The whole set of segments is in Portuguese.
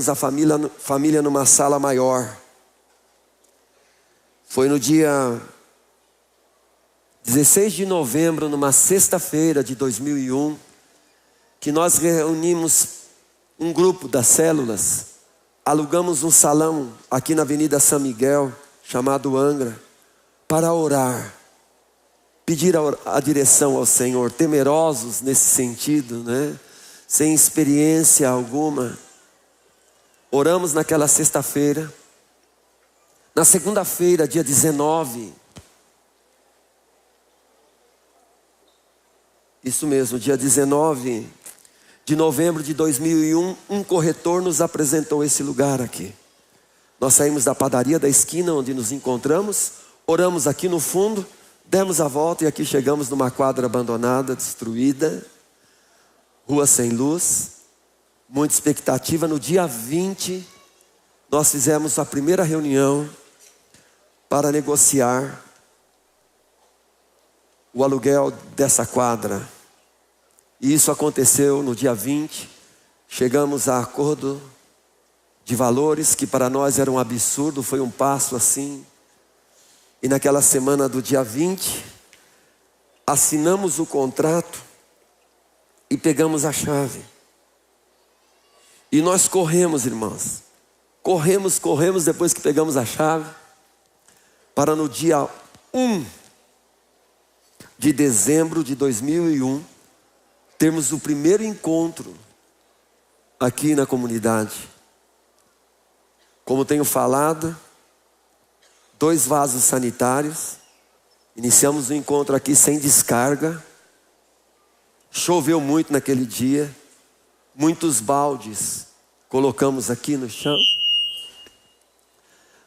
a família numa sala maior. Foi no dia 16 de novembro, numa sexta-feira de 2001, que nós reunimos um grupo das células, alugamos um salão aqui na Avenida São Miguel, chamado Angra, para orar, pedir a direção ao Senhor, temerosos nesse sentido, né? Sem experiência alguma. Oramos naquela sexta-feira. Na segunda-feira, dia 19, isso mesmo, dia 19 de novembro de 2001, um corretor nos apresentou esse lugar aqui. Nós saímos da padaria da esquina onde nos encontramos, oramos aqui no fundo, demos a volta e aqui chegamos numa quadra abandonada, destruída, rua sem luz, muita expectativa. No dia 20, nós fizemos a primeira reunião para negociar o aluguel dessa quadra. E isso aconteceu no dia 20, chegamos a acordo de valores que para nós era um absurdo, foi um passo assim. E naquela semana do dia 20, assinamos o contrato e pegamos a chave. E nós corremos, irmãos. Corremos depois que pegamos a chave, para no dia 1 de dezembro de 2001, termos o primeiro encontro aqui na comunidade. Como tenho falado, 2 vasos sanitários. Iniciamos o encontro aqui sem descarga. Choveu muito naquele dia. Muitos baldes colocamos aqui no chão.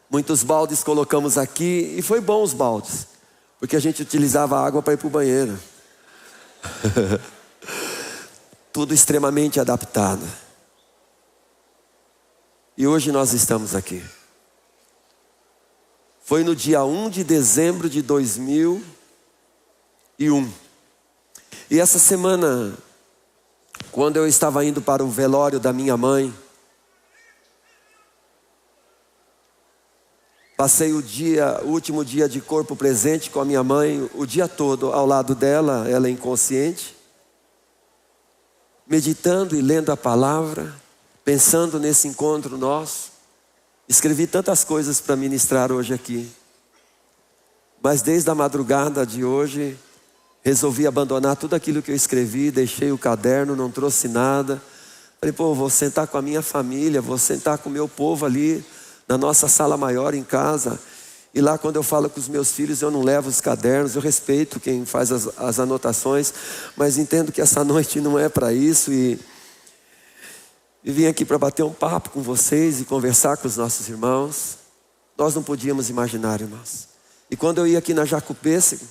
Muitos baldes colocamos aqui. E foi bom os baldes, porque a gente utilizava a água para ir para o banheiro. Tudo extremamente adaptado. E hoje nós estamos aqui. Foi no dia 1 de dezembro de 2001. E essa semana, quando eu estava indo para o velório da minha mãe, passei o último dia de corpo presente com a minha mãe, o dia todo ao lado dela, ela inconsciente, meditando e lendo a palavra, pensando nesse encontro nosso. Escrevi tantas coisas para ministrar hoje aqui, mas desde a madrugada de hoje, resolvi abandonar tudo aquilo que eu escrevi, deixei o caderno, não trouxe nada. Falei, vou sentar com a minha família, vou sentar com o meu povo ali, na nossa sala maior em casa. E lá quando eu falo com os meus filhos, eu não levo os cadernos, eu respeito quem faz as anotações, mas entendo que essa noite não é para isso. E vim aqui para bater um papo com vocês e conversar com os nossos irmãos. Nós não podíamos imaginar, irmãos. E quando eu ia aqui na Jacupêssego,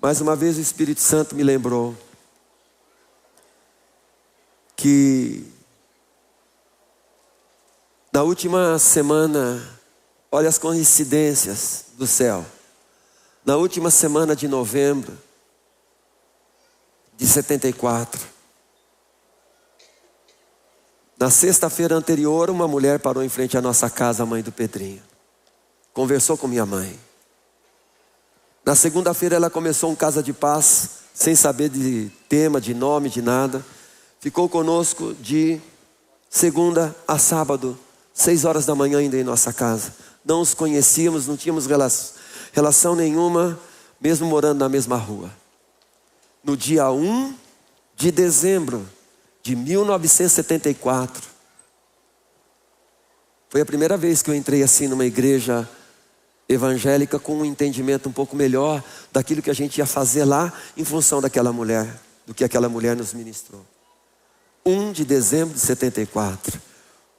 mais uma vez o Espírito Santo me lembrou que na última semana, olha as coincidências do céu. Na última semana de novembro de 74, na sexta-feira anterior, uma mulher parou em frente à nossa casa, a mãe do Pedrinho. Conversou com minha mãe. Na segunda-feira ela começou um Casa de Paz, sem saber de tema, de nome, de nada. Ficou conosco de segunda a sábado, 6 horas da manhã ainda em nossa casa. Não os conhecíamos, não tínhamos relação nenhuma, mesmo morando na mesma rua. No dia 1 de dezembro de 1974, foi a primeira vez que eu entrei assim numa igreja evangélica com um entendimento um pouco melhor daquilo que a gente ia fazer lá em função daquela mulher, do que aquela mulher nos ministrou. 1 de dezembro de 74,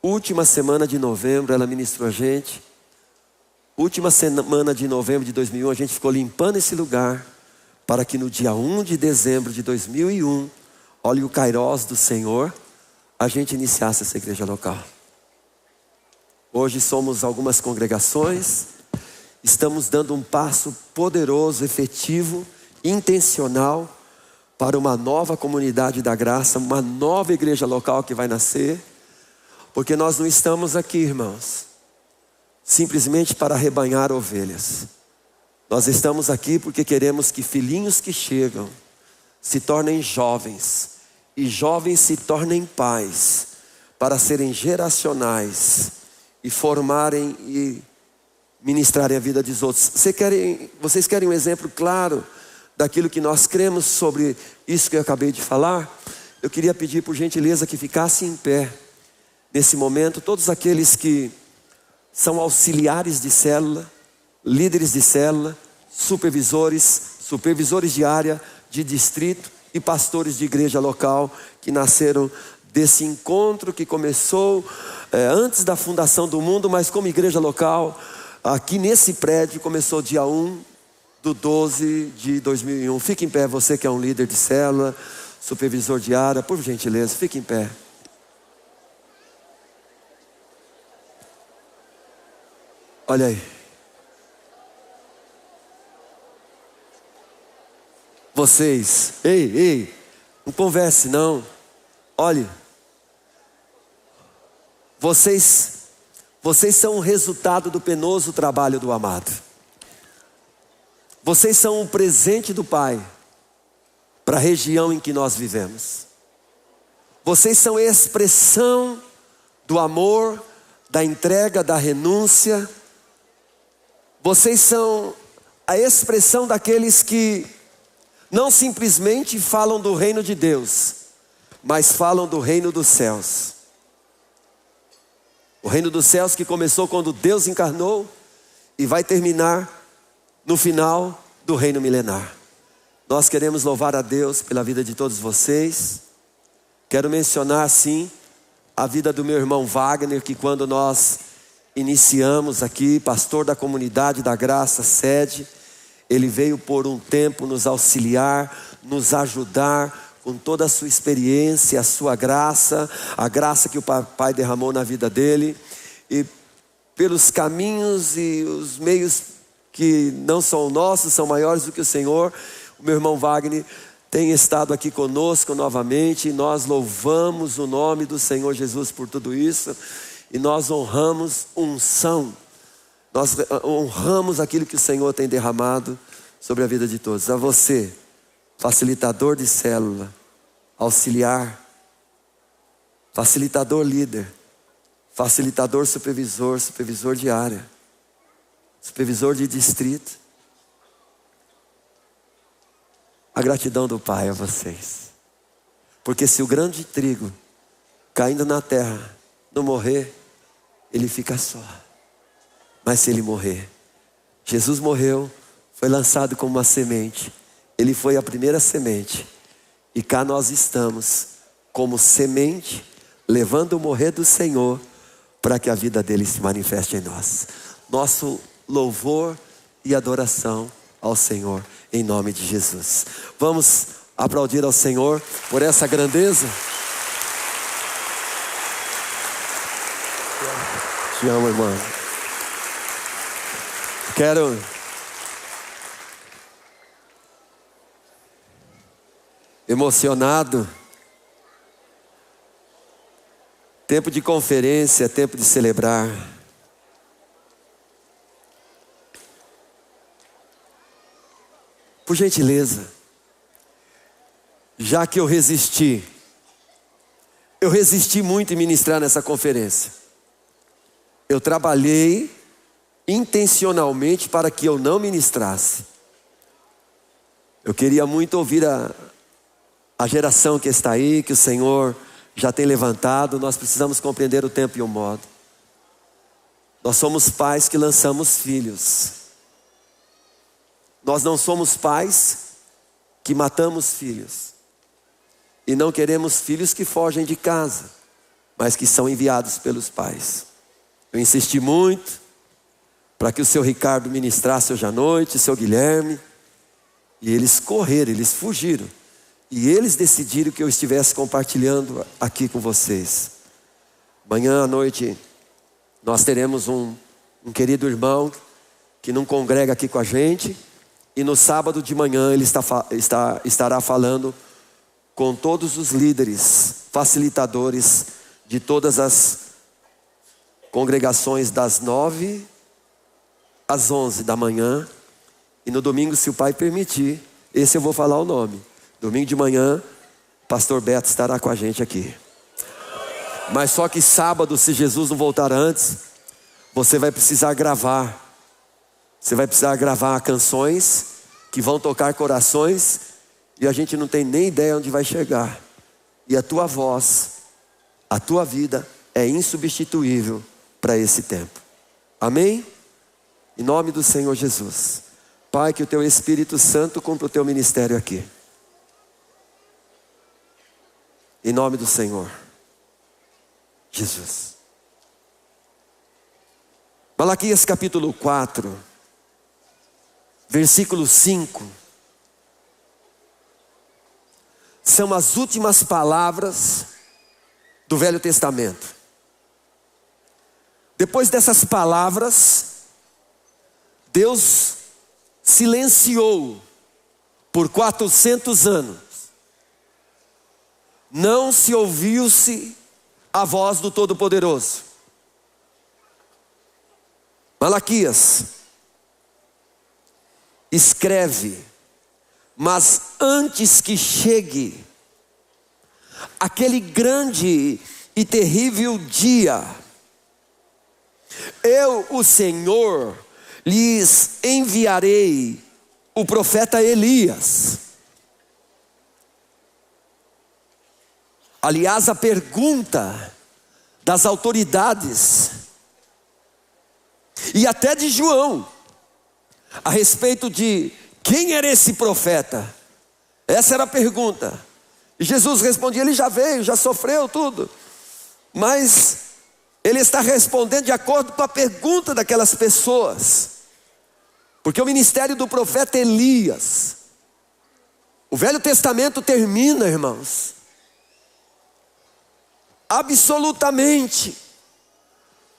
última semana de novembro ela ministrou a gente. Última semana de novembro de 2001 a gente ficou limpando esse lugar para que no dia 1 de dezembro de 2001, olha o kairós do Senhor, a gente iniciasse essa igreja local. Hoje somos algumas congregações. Estamos dando um passo poderoso, efetivo, intencional para uma nova comunidade da graça, uma nova igreja local que vai nascer, Porque nós não estamos aqui, irmãos, simplesmente para arrebanhar ovelhas. Nós estamos aqui porque queremos que filhinhos que chegam se tornem jovens, e jovens se tornem pais, para serem geracionais e formarem e ministrarem a vida dos outros. Vocês querem um exemplo claro daquilo que nós cremos sobre isso que eu acabei de falar? Eu queria pedir por gentileza que ficassem em pé nesse momento todos aqueles que são auxiliares de célula, líderes de célula, supervisores de área, de distrito e pastores de igreja local, que nasceram desse encontro que começou antes da fundação do mundo, mas como igreja local, aqui nesse prédio, começou dia 1/12/2001. Fique em pé, você que é um líder de célula, supervisor de área, por gentileza, fique em pé. Olha aí. Vocês, ei, não converse não. Olhe, vocês são o resultado do penoso trabalho do amado. Vocês são um presente do Pai para a região em que nós vivemos. Vocês são a expressão do amor, da entrega, da renúncia. Vocês são a expressão daqueles que não simplesmente falam do reino de Deus, mas falam do reino dos céus. O reino dos céus que começou quando Deus encarnou e vai terminar no final do reino milenar. Nós queremos louvar a Deus pela vida de todos vocês. Quero mencionar sim a vida do meu irmão Wagner, que quando nós iniciamos aqui, pastor da comunidade da Graça Sede, ele veio por um tempo nos auxiliar, nos ajudar com toda a sua experiência, a sua graça, a graça que o Pai derramou na vida dele. E pelos caminhos e os meios que não são nossos, são maiores do que o Senhor, o meu irmão Wagner tem estado aqui conosco novamente, e nós louvamos o nome do Senhor Jesus por tudo isso, e nós honramos unção. Nós honramos aquilo que o Senhor tem derramado sobre a vida de todos. A você, facilitador de célula, auxiliar, facilitador líder, facilitador supervisor, supervisor de área, supervisor de distrito. A gratidão do Pai a vocês. Porque se o grão de trigo caindo na terra não morrer, ele fica só. Mas se ele morrer, Jesus morreu, foi lançado como uma semente. Ele foi a primeira semente. E cá nós estamos como semente, levando o morrer do Senhor, para que a vida dele se manifeste em nós. Nosso louvor e adoração ao Senhor, em nome de Jesus. Vamos aplaudir ao Senhor por essa grandeza. Te amo, irmão. Quero emocionado. Tempo de conferência, tempo de celebrar. Por gentileza, já que eu resisti muito em ministrar nessa conferência. Eu trabalhei intencionalmente para que eu não ministrasse. Eu queria muito ouvir a geração que está aí, que o Senhor já tem levantado. Nós precisamos compreender o tempo e o modo. Nós somos pais que lançamos filhos. Nós não somos pais que matamos filhos. E não queremos filhos que fogem de casa, mas que são enviados pelos pais. Eu insisti muito para que o seu Ricardo ministrasse hoje à noite, o seu Guilherme. E eles correram, eles fugiram. E eles decidiram que eu estivesse compartilhando aqui com vocês. Amanhã à noite nós teremos um querido irmão que não congrega aqui com a gente. E no sábado de manhã ele estará falando com todos os líderes, facilitadores de todas as congregações das 9 às 11 da manhã. E no domingo, se o Pai permitir, esse eu vou falar o nome. Domingo de manhã, pastor Beto estará com a gente aqui. Mas só que sábado, se Jesus não voltar antes, você vai precisar gravar. Você vai precisar gravar canções que vão tocar corações, e a gente não tem nem ideia onde vai chegar. E a tua voz, a tua vida é insubstituível para esse tempo. Amém? Em nome do Senhor Jesus. Pai, que o teu Espírito Santo cumpra o teu ministério aqui. Em nome do Senhor Jesus. Malaquias capítulo 4, versículo 5. São as últimas palavras do Velho Testamento. Depois dessas palavras, Deus silenciou por 400 anos. Não se ouviu-se a voz do Todo-Poderoso. Malaquias escreve: mas antes que chegue aquele grande e terrível dia, eu, o Senhor, lhes enviarei o profeta Elias. Aliás, a pergunta das autoridades e até de João a respeito de quem era esse profeta, essa era a pergunta. E Jesus respondia: ele já veio, já sofreu tudo, mas ele está respondendo de acordo com a pergunta daquelas pessoas. Porque o ministério do profeta Elias, o Velho Testamento termina, irmãos, absolutamente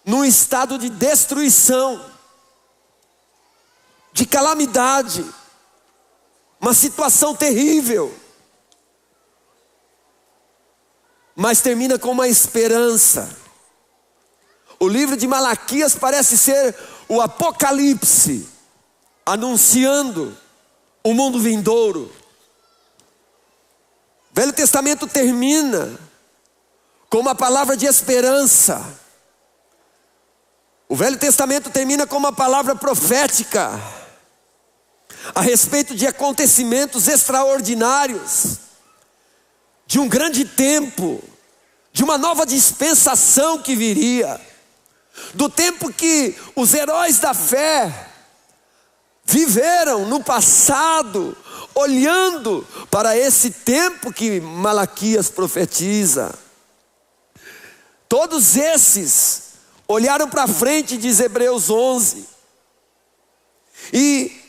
num estado de destruição, de calamidade, uma situação terrível, mas termina com uma esperança. O livro de Malaquias parece ser o Apocalipse, anunciando o mundo vindouro. O Velho Testamento termina com uma palavra de esperança. O Velho Testamento termina com uma palavra profética a respeito de acontecimentos extraordinários, de um grande tempo, de uma nova dispensação que viria, do tempo que os heróis da fé viveram no passado, olhando para esse tempo que Malaquias profetiza. Todos esses olharam para frente, diz Hebreus 11, e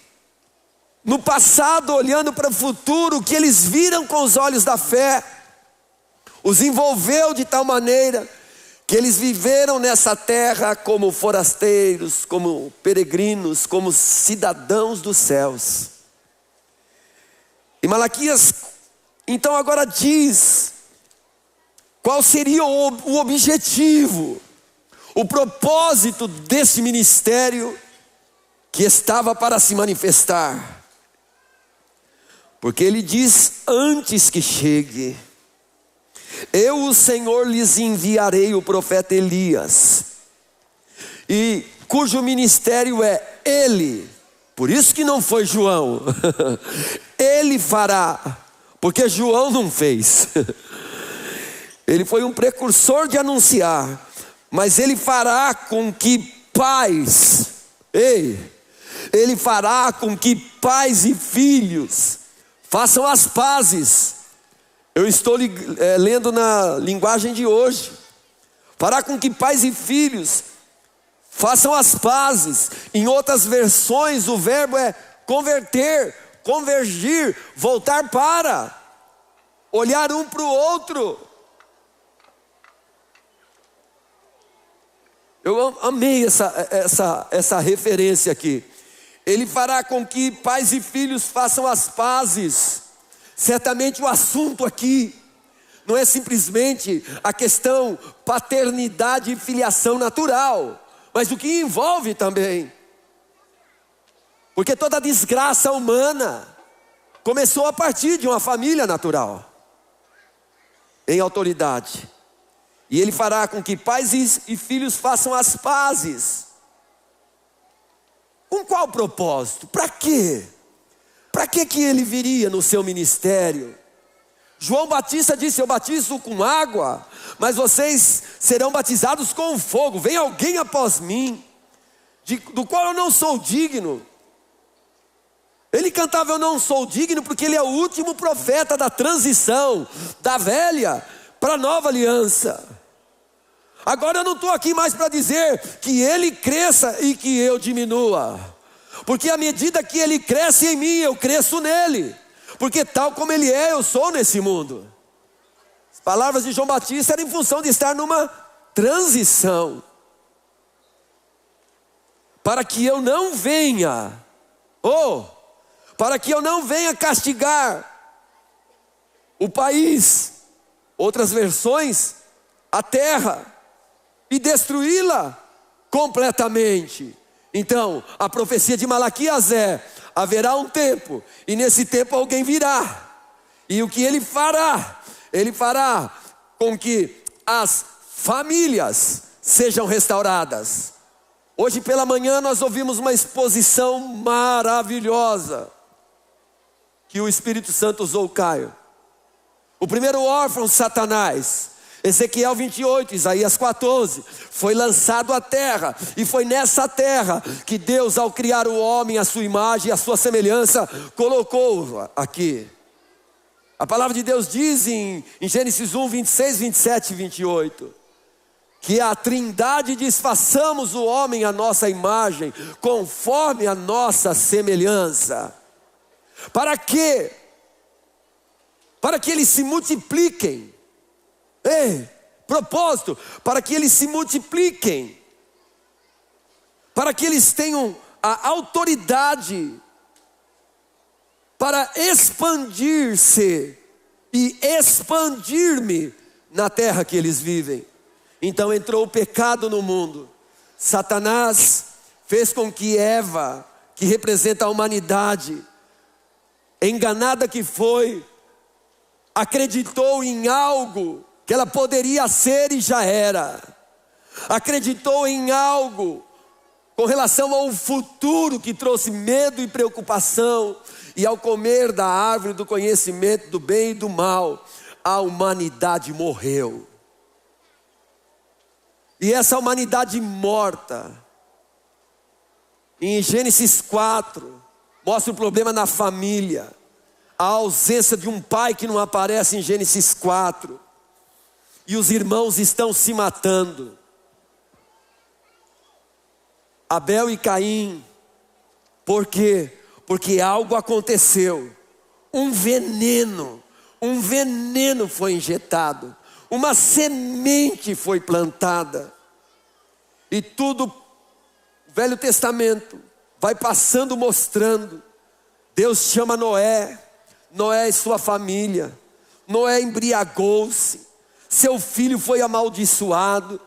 no passado, olhando para o futuro, o que eles viram com os olhos da fé os envolveu de tal maneira que eles viveram nessa terra como forasteiros, como peregrinos, como cidadãos dos céus. E Malaquias então agora diz qual seria o objetivo, o propósito desse ministério que estava para se manifestar. Porque ele diz: antes que chegue, eu, o Senhor, lhes enviarei o profeta Elias, e cujo ministério é ele. Por isso que não foi João. Ele fará, porque João não fez. Ele foi um precursor de anunciar, mas ele fará com que pais, ele fará com que pais e filhos façam as pazes. Eu estou lendo na linguagem de hoje. Fará com que pais e filhos façam as pazes. Em outras versões o verbo é converter, convergir, voltar para, olhar um para o outro. Eu amei essa referência aqui. Ele fará com que pais e filhos façam as pazes. Certamente o assunto aqui não é simplesmente a questão paternidade e filiação natural, mas o que envolve também. Porque toda desgraça humana começou a partir de uma família natural, em autoridade. E ele fará com que pais e filhos façam as pazes. Com qual propósito? Para quê? Para que ele viria no seu ministério? João Batista disse: eu batizo com água, mas vocês serão batizados com fogo. Vem alguém após mim, do qual eu não sou digno. Ele cantava: eu não sou digno, porque ele é o último profeta da transição, da velha para a nova aliança. Agora eu não estou aqui mais para dizer que ele cresça e que eu diminua, porque à medida que ele cresce em mim, eu cresço nele, porque tal como ele é, eu sou nesse mundo. As palavras de João Batista eram em função de estar numa transição, para que eu não venha, para que eu não venha castigar o país, outras versões, a terra, e destruí-la completamente. Então, a profecia de Malaquias é: haverá um tempo, e nesse tempo alguém virá, e o que ele fará? Ele fará com que as famílias sejam restauradas. Hoje pela manhã nós ouvimos uma exposição maravilhosa que o Espírito Santo usou o Caio. O primeiro órfão, Satanás, Ezequiel 28, Isaías 14, foi lançado à terra, e foi nessa terra que Deus, ao criar o homem à sua imagem e à sua semelhança, colocou aqui. A palavra de Deus diz em Gênesis 1, 26, 27 e 28, que a Trindade diz: façamos o homem à nossa imagem, conforme a nossa semelhança. Para quê? Para que eles se multipliquem. Propósito, para que eles se multipliquem, para que eles tenham a autoridade para expandir-se e expandir-me na terra que eles vivem. Então entrou o pecado no mundo. Satanás fez com que Eva, que representa a humanidade, enganada que foi, acreditou em algo que ela poderia ser e já era. Acreditou em algo com relação ao futuro que trouxe medo e preocupação. E ao comer da árvore do conhecimento do bem e do mal, a humanidade morreu. E essa humanidade morta, em Gênesis 4, mostra o problema na família. A ausência de um pai que não aparece em Gênesis 4. E os irmãos estão se matando. Abel e Caim. Por quê? Porque algo aconteceu. Um veneno foi injetado. Uma semente foi plantada. E tudo, o Velho Testamento vai passando mostrando. Deus chama Noé e sua família. Noé embriagou-se. Seu filho foi amaldiçoado.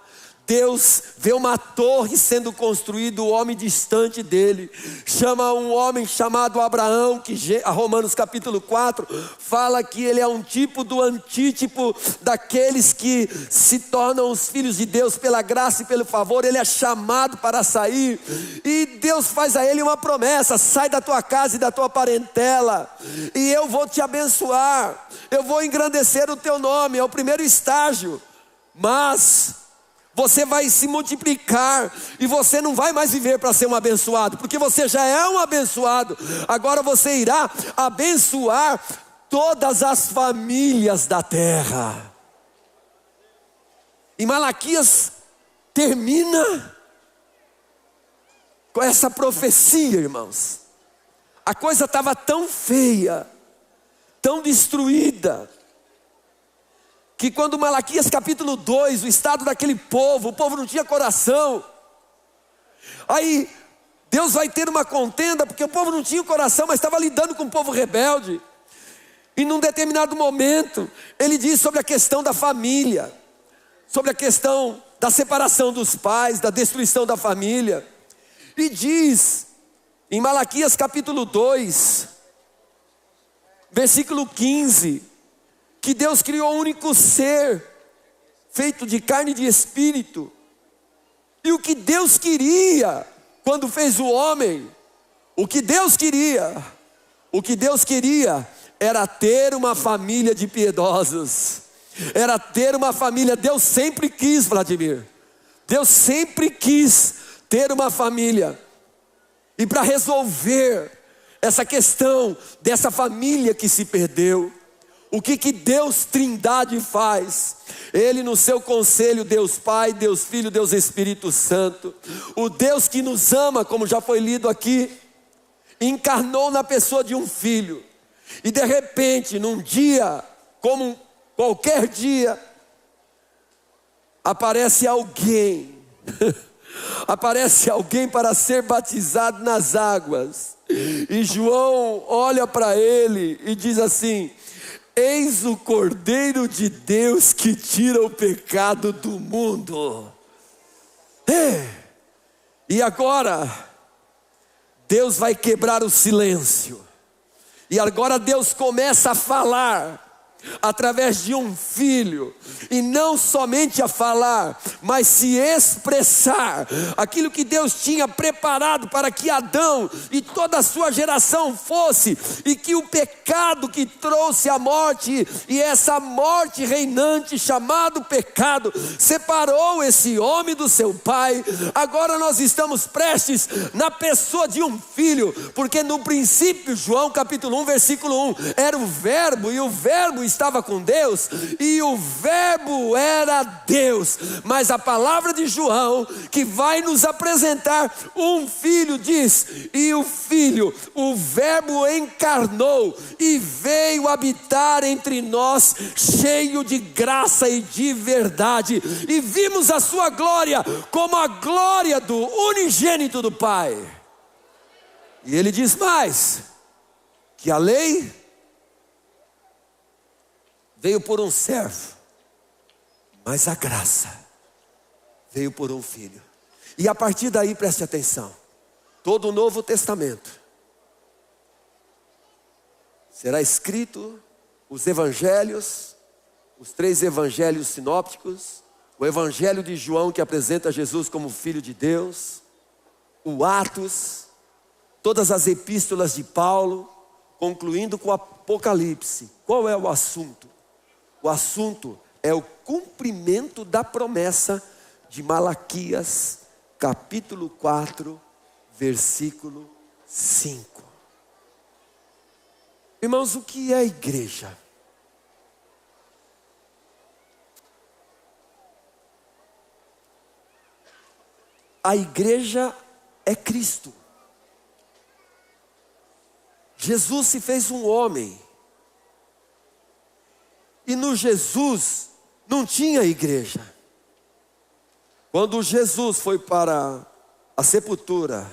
Deus vê uma torre sendo construída, o homem distante dele. Chama um homem chamado Abraão, que Romanos capítulo 4 fala que ele é um tipo do antítipo daqueles que se tornam os filhos de Deus pela graça e pelo favor. Ele é chamado para sair, e Deus faz a ele uma promessa: sai da tua casa e da tua parentela, e eu vou te abençoar, eu vou engrandecer o teu nome. É o primeiro estágio, mas você vai se multiplicar, e você não vai mais viver para ser um abençoado, porque você já é um abençoado. Agora você irá abençoar todas as famílias da terra. E Malaquias termina com essa profecia, irmãos. A coisa estava tão feia, tão destruída, que quando Malaquias capítulo 2, o estado daquele povo, o povo não tinha coração. Aí Deus vai ter uma contenda, porque o povo não tinha coração, mas estava lidando com um povo rebelde. E num determinado momento, ele diz sobre a questão da família, sobre a questão da separação dos pais, da destruição da família. E diz em Malaquias capítulo 2, versículo 15, que Deus criou um único ser, feito de carne e de espírito. E o que Deus queria, quando fez o homem, o que Deus queria era ter uma família de piedosos, era ter uma família. Deus sempre quis, Vladimir, Deus sempre quis ter uma família. E para resolver essa questão dessa família que se perdeu, o que Deus Trindade faz? Ele no seu conselho, Deus Pai, Deus Filho, Deus Espírito Santo, o Deus que nos ama, como já foi lido aqui, encarnou na pessoa de um filho. E de repente, num dia, como qualquer dia, aparece alguém, aparece alguém para ser batizado nas águas. E João olha para ele e diz assim: eis o Cordeiro de Deus que tira o pecado do mundo. E agora, Deus vai quebrar o silêncio. E agora Deus começa a falar através de um filho, e não somente a falar, mas se expressar aquilo que Deus tinha preparado para que Adão e toda a sua geração fosse, e que o pecado que trouxe a morte, e essa morte reinante chamado pecado, separou esse homem do seu pai. Agora nós estamos prestes na pessoa de um filho, porque no princípio, João capítulo 1 versículo 1, era o verbo, e o verbo estava com Deus, e o verbo era Deus. Mas a palavra de João, que vai nos apresentar um filho, diz: e o filho, o verbo encarnou e veio habitar entre nós, cheio de graça e de verdade, e vimos a sua glória como a glória do unigênito do Pai. E ele diz mais, que a lei veio por um servo, mas a graça veio por um filho. E a partir daí, preste atenção, todo o Novo Testamento será escrito, os evangelhos, os 3 evangelhos sinópticos, o evangelho de João, que apresenta Jesus como Filho de Deus, o Atos, todas as epístolas de Paulo, concluindo com o Apocalipse. Qual é o assunto? O assunto é o cumprimento da promessa de Malaquias, capítulo 4, versículo 5. Irmãos, o que é a igreja? A igreja é Cristo. Jesus se fez um homem. E no Jesus não tinha igreja. Quando Jesus foi para a sepultura,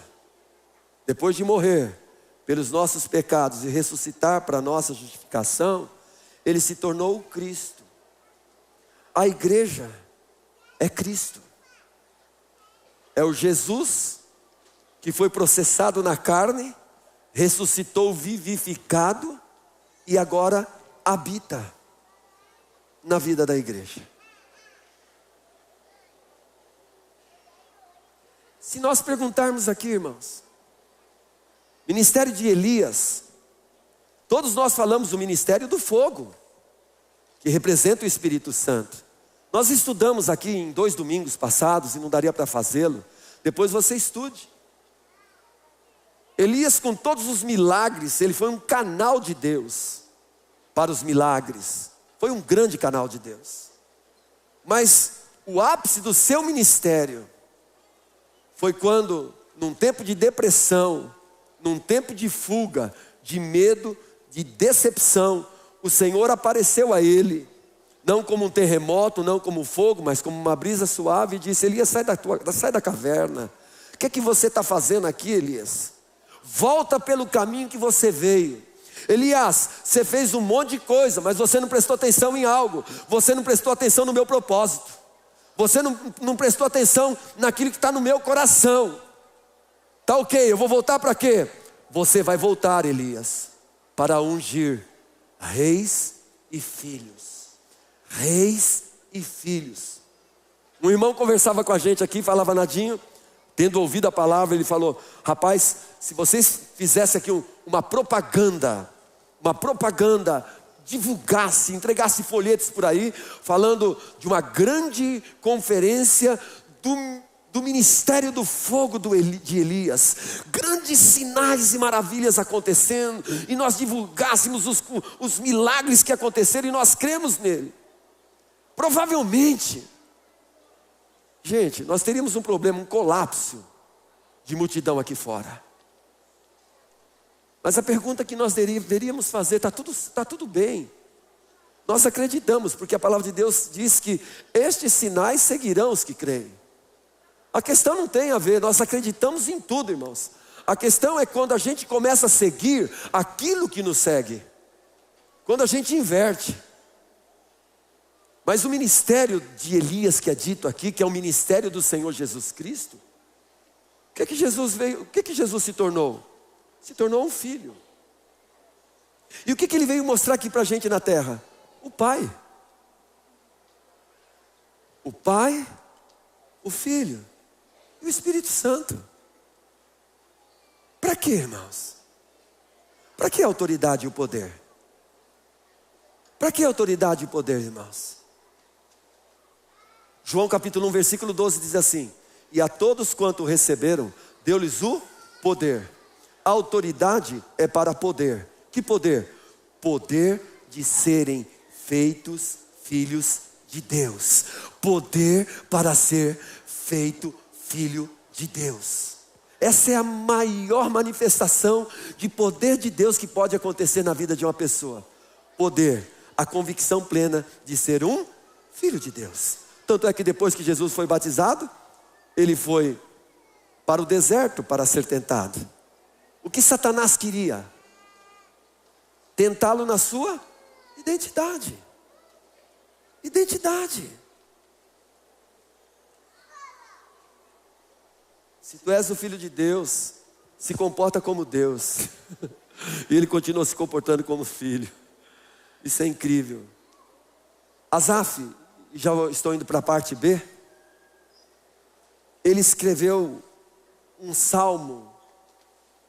depois de morrer pelos nossos pecados e ressuscitar para a nossa justificação, ele se tornou o Cristo. A igreja é Cristo. É o Jesus que foi processado na carne, ressuscitou vivificado e agora habita na vida da igreja. Se nós perguntarmos aqui, irmãos, ministério de Elias, todos nós falamos do ministério do fogo, que representa o Espírito Santo. Nós estudamos aqui em 2 domingos passados, e não daria para fazê-lo, depois você estude. Elias, com todos os milagres, ele foi um canal de Deus para os milagres. Foi um grande canal de Deus. Mas o ápice do seu ministério foi quando, num tempo de depressão, num tempo de fuga, de medo, de decepção, o Senhor apareceu a ele, não como um terremoto, não como fogo, mas como uma brisa suave, e disse: Elias, sai da caverna. O que é que você está fazendo aqui, Elias? Volta pelo caminho que você veio. Elias, você fez um monte de coisa, mas você não prestou atenção em algo. Você não prestou atenção no meu propósito. Você não prestou atenção naquilo que está no meu coração. Tá ok, eu vou voltar para quê? Você vai voltar, Elias, para ungir reis e filhos. Reis e filhos. Um irmão conversava com a gente aqui, falava nadinho. Tendo ouvido a palavra, ele falou: rapaz, se vocês fizessem aqui uma propaganda, divulgasse, entregasse folhetos por aí, falando de uma grande conferência do ministério do fogo de Elias, grandes sinais e maravilhas acontecendo, e nós divulgássemos os milagres que aconteceram, e nós cremos nele. Provavelmente, gente, nós teríamos um problema, um colapso de multidão aqui fora. Mas a pergunta que nós deveríamos fazer: está tudo bem. Nós acreditamos, porque a palavra de Deus diz que estes sinais seguirão os que creem. A questão não tem a ver, nós acreditamos em tudo, irmãos. A questão é quando a gente começa a seguir aquilo que nos segue. Quando a gente inverte. Mas o ministério de Elias que é dito aqui, que é o ministério do Senhor Jesus Cristo, o que Jesus veio, o que Jesus se tornou? Se tornou um filho. E o que ele veio mostrar aqui para a gente na terra? O Pai. O Pai, o Filho e o Espírito Santo. Para quê, irmãos? Para que a autoridade e o poder? Para que a autoridade e o poder, irmãos? João capítulo 1, versículo 12 diz assim: e a todos quanto receberam, deu-lhes o poder. A autoridade é para poder. Que poder? Poder de serem feitos filhos de Deus. Poder para ser feito filho de Deus. Essa é a maior manifestação de poder de Deus que pode acontecer na vida de uma pessoa. Poder, a convicção plena de ser um filho de Deus. Tanto é que depois que Jesus foi batizado, ele foi para o deserto para ser tentado. O que Satanás queria? Tentá-lo na sua identidade. Identidade. Se tu és o filho de Deus, se comporta como Deus. E ele continua se comportando como filho. Isso é incrível. Asaf, já estou indo para a parte B. Ele escreveu um salmo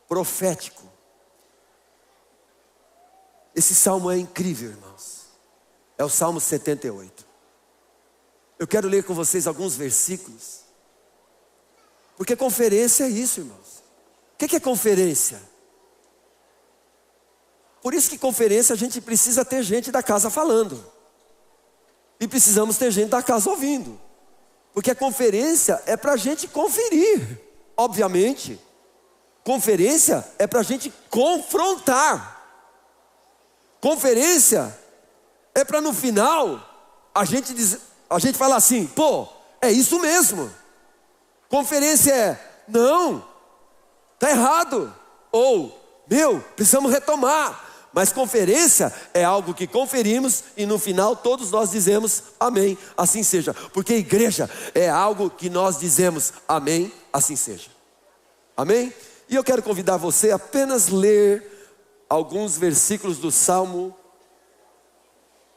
profético. Esse salmo é incrível, irmãos. É o Salmo 78. Eu quero ler com vocês alguns versículos. Porque conferência é isso, irmãos. O que é conferência? Por isso que conferência a gente precisa ter gente da casa falando. E precisamos ter gente da casa ouvindo. Porque a conferência é para a gente conferir. Obviamente. Conferência é para a gente confrontar. Conferência é para no final a gente falar assim: pô, é isso mesmo. Conferência é: não, está errado. Ou, precisamos retomar. Mas conferência é algo que conferimos e no final todos nós dizemos amém, assim seja. Porque igreja é algo que nós dizemos amém, assim seja. Amém? E eu quero convidar você a apenas ler alguns versículos do Salmo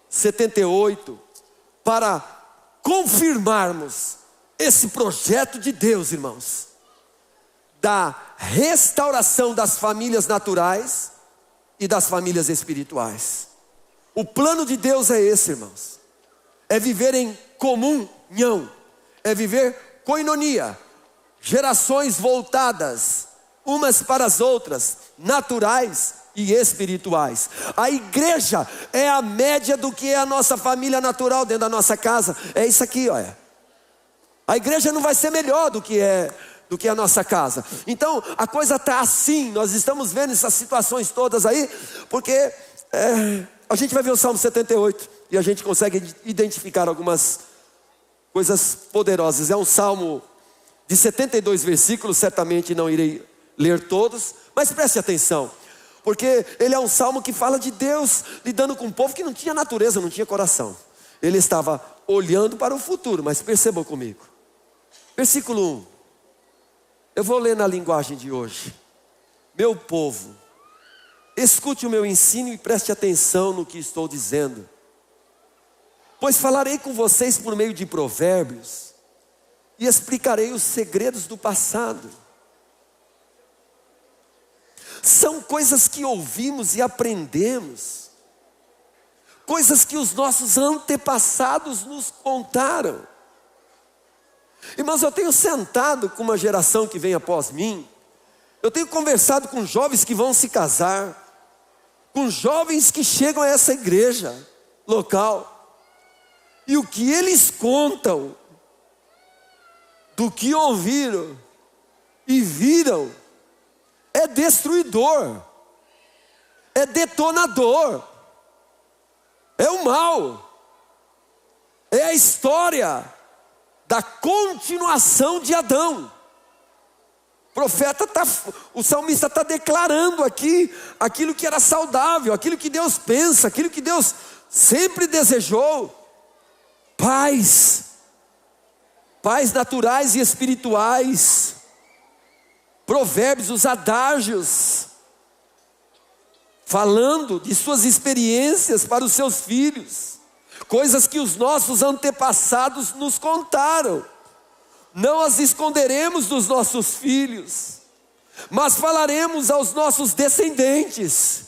78 para confirmarmos esse projeto de Deus, irmãos, da restauração das famílias naturais e das famílias espirituais. O plano de Deus é esse, irmãos. É viver em comunhão. É viver koinonia. Gerações voltadas umas para as outras, naturais e espirituais. A igreja é a média do que é a nossa família natural dentro da nossa casa. É isso aqui, olha. A igreja não vai ser melhor do que a nossa casa. Então a coisa está assim. Nós estamos vendo essas situações todas aí, porque a gente vai ver o Salmo 78 e a gente consegue identificar algumas coisas poderosas. É um salmo de 72 versículos, certamente não irei ler todos, mas preste atenção. Porque ele é um salmo que fala de Deus lidando com um povo que não tinha natureza, não tinha coração. Ele estava olhando para o futuro, mas percebam comigo. Versículo 1. Eu vou ler na linguagem de hoje. Meu povo, escute o meu ensino e preste atenção no que estou dizendo. Pois falarei com vocês por meio de provérbios e explicarei os segredos do passado. São coisas que ouvimos e aprendemos, coisas que os nossos antepassados nos contaram. Irmãos, eu tenho sentado com uma geração que vem após mim, eu tenho conversado com jovens que vão se casar, com jovens que chegam a essa igreja local, e o que eles contam, do que ouviram e viram, é destruidor, é detonador, é o mal, é a história da continuação de Adão. O salmista está declarando aqui aquilo que era saudável, aquilo que Deus pensa, aquilo que Deus sempre desejou. Paz naturais e espirituais. Provérbios, os adágios, falando de suas experiências para os seus filhos, coisas que os nossos antepassados nos contaram. Não as esconderemos dos nossos filhos, mas falaremos aos nossos descendentes.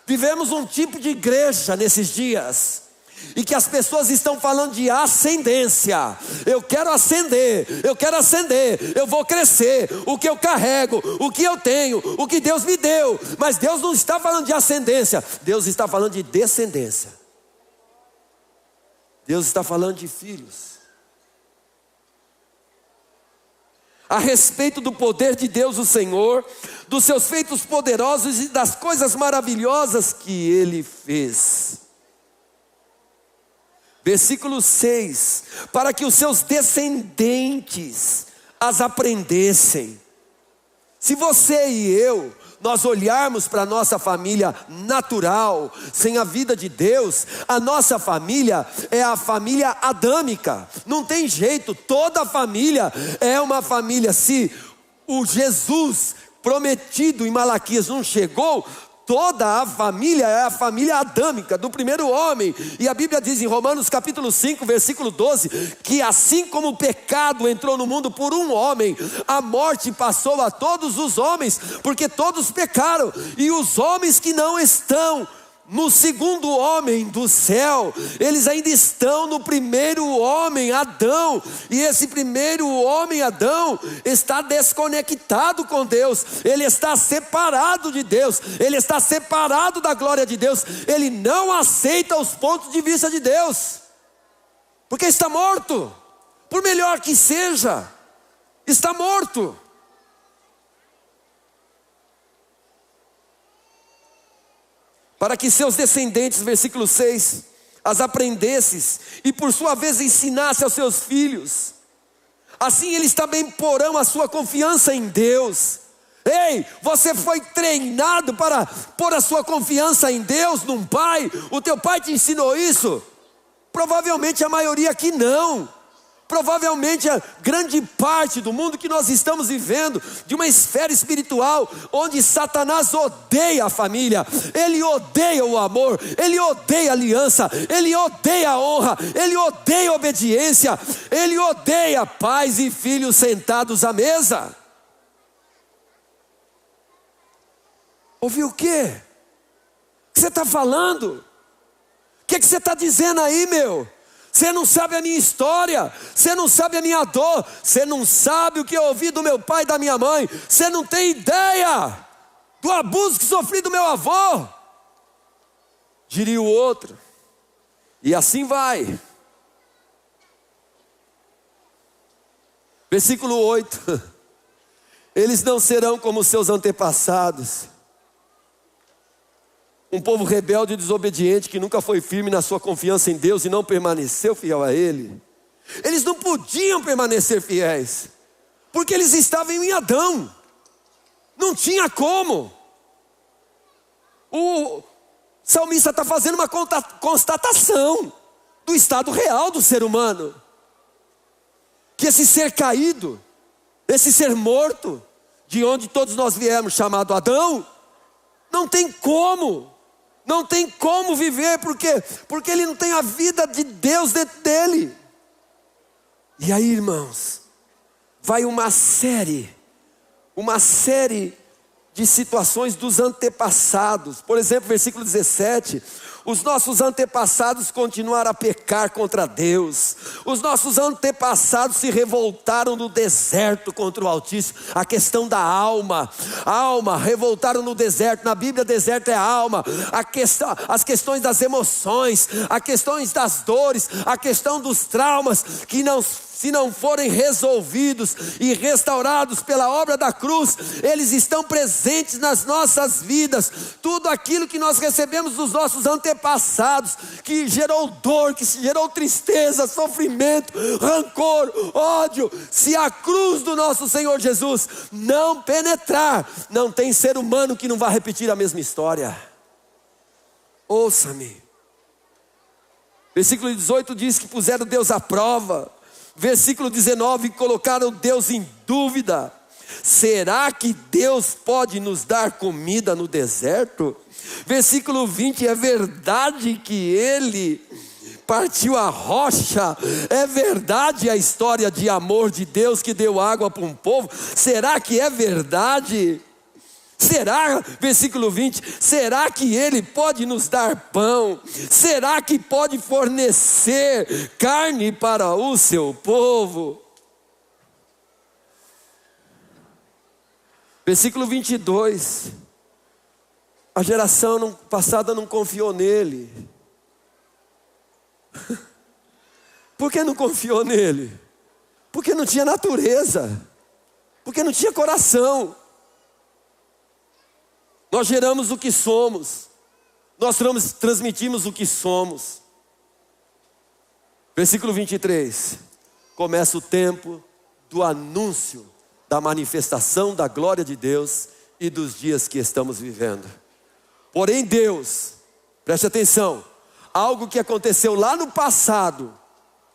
Vivemos um tipo de igreja nesses dias, e que as pessoas estão falando de ascendência. Eu quero ascender, eu vou crescer. O que eu carrego, o que eu tenho, o que Deus me deu. Mas Deus não está falando de ascendência, Deus está falando de descendência. Deus está falando de filhos. A respeito do poder de Deus o Senhor, dos seus feitos poderosos e das coisas maravilhosas que Ele fez. Versículo 6, para que os seus descendentes as aprendessem. Se você e eu, nós olharmos para a nossa família natural, sem a vida de Deus, a nossa família é a família adâmica. Não tem jeito, toda família é uma família. Se o Jesus prometido em Malaquias não chegou, toda a família é a família adâmica, do primeiro homem. E a Bíblia diz em Romanos capítulo 5, versículo 12, que assim como o pecado entrou no mundo por um homem, a morte passou a todos os homens, porque todos pecaram. E os homens que não estão no segundo homem do céu, eles ainda estão no primeiro homem, Adão. E esse primeiro homem, Adão, está desconectado com Deus. Ele está separado de Deus. Ele está separado da glória de Deus. Ele não aceita os pontos de vista de Deus, porque está morto. Por melhor que seja, está morto. Para que seus descendentes, versículo 6, as aprendesses e por sua vez ensinasse aos seus filhos. Assim eles também porão a sua confiança em Deus. Ei, você foi treinado para pôr a sua confiança em Deus, num pai? O teu pai te ensinou isso? Provavelmente a maioria aqui não. Provavelmente a grande parte do mundo que nós estamos vivendo, de uma esfera espiritual, onde Satanás odeia a família, ele odeia o amor, ele odeia a aliança, ele odeia a honra, ele odeia a obediência, ele odeia pais e filhos sentados à mesa. Ouviu o quê? O que você está falando? O que você está dizendo aí, meu? Você não sabe a minha história, você não sabe a minha dor, você não sabe o que eu ouvi do meu pai e da minha mãe, você não tem ideia do abuso que sofri do meu avô, diria o outro, e assim vai. Versículo 8, eles não serão como seus antepassados, um povo rebelde e desobediente que nunca foi firme na sua confiança em Deus e não permaneceu fiel a Ele. Eles não podiam permanecer fiéis, porque eles estavam em Adão. Não tinha como. O salmista está fazendo uma constatação do estado real do ser humano. Que esse ser caído, esse ser morto, de onde todos nós viemos, chamado Adão, não tem como viver, porque ele não tem a vida de Deus dentro dele. E aí, irmãos, vai uma série de situações dos antepassados. Por exemplo, versículo 17, os nossos antepassados continuaram a pecar contra Deus. Os nossos antepassados se revoltaram no deserto contra o Altíssimo. A questão da alma, revoltaram no deserto. Na Bíblia, deserto é a alma. As questões das emoções, as questões das dores, a questão dos traumas, que se não forem resolvidos e restaurados pela obra da cruz, eles estão presentes nas nossas vidas. Tudo aquilo que nós recebemos dos nossos antepassados, que gerou dor, que gerou tristeza, sofrimento, rancor, ódio, se a cruz do nosso Senhor Jesus não penetrar, não tem ser humano que não vá repetir a mesma história. Ouça-me. Versículo 18 diz que puseram Deus à prova. Versículo 19, colocaram Deus em dúvida. Será que Deus pode nos dar comida no deserto? Versículo 20, é verdade que Ele partiu a rocha? É verdade a história de amor de Deus que deu água para um povo? Será que é verdade? Será, versículo 20, será que Ele pode nos dar pão? Será que pode fornecer carne para o seu povo? Versículo 22, a geração passada não confiou nele. Por que não confiou nele? Porque não tinha natureza, porque não tinha coração. Nós geramos o que somos, nós transmitimos o que somos. Versículo 23, começa o tempo do anúncio da manifestação da glória de Deus e dos dias que estamos vivendo. Porém Deus, preste atenção, algo que aconteceu lá no passado,